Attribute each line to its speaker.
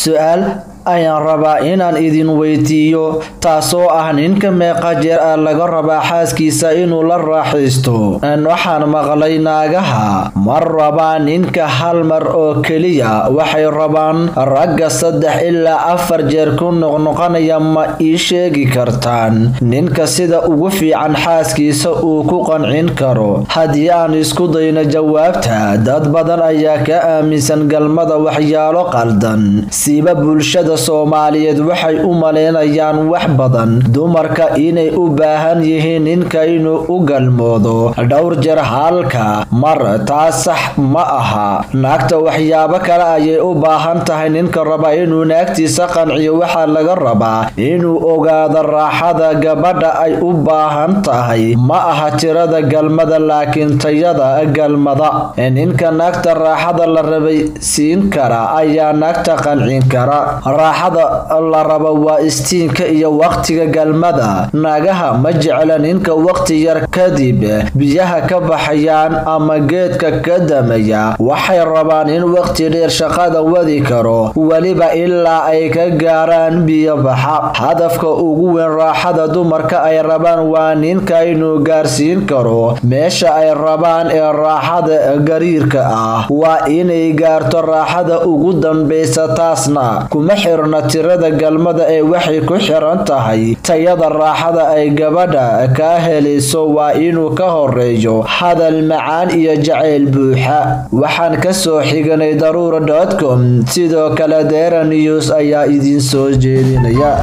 Speaker 1: su'aal ayaan rabaa inaan idin weydiiyo taasoo ah ninka meeqa jeer laga rabaa xaaskiisa inuu la raaxaysto. Waxaan maqlay naagaha mar rabaa ninka hal mar oo keliya, waxay rabaan ragga 3 ilaa 4 jeer ku noqnoqonaya. ma ii sheegi kartaan ninka sida ugu fiican xaaskiisa uu ku qancin karo? Haddii aan isku dayno jawaabta, dad badan ayaa ka aaminsan galmada waxyaalo qaldan, siiba bulshada Soomaaliyeed waxay u maleynayaan wax badan dumarka inay u baahan yihiin ninka inuu u galmoodo dhowr jeer halka mar. taas sax ma aha. naagta waxyaabo kale ayay u baahan tahay. ninka raba inuu naagtiisa qanciyo waxaa laga rabaa inuu ogaado raaxada gabadha ay u baahan tahay, ma aha tirada galmada laakiin tayada galmada. ninka naagta raaxada la rabay siin kara ayaa naagta qancin kara. raaxada la rabo waa istiinka iyo waqtiga galmada. naagaha ma jecla ninka waqti yar kadib biyaha ka baxayaan ama geedka ka damaya. waxay rabaan in waqti dheer shaqada wadi karo, waliba ilaa ay ka gaaraan biyo baxa. hadafka ugu weyn raaxada dumarka ay rabaan waa ninka inuu gaarsiin karo meesha ay rabaan. ee raaxada gariirka ah waa inay gaarto raaxada ugu dambeysa. taasna kuma xirna tirada galmada ee waxay ku xiran tahay tayada raaxada ay gabadha ka helayso. waa inuu ka horeeyo hadal macaan iyo jacayl buuxa. waxaan ka soo xiganay daruura.com. sidoo kale Dera News ayaa idin soo jeedinaya.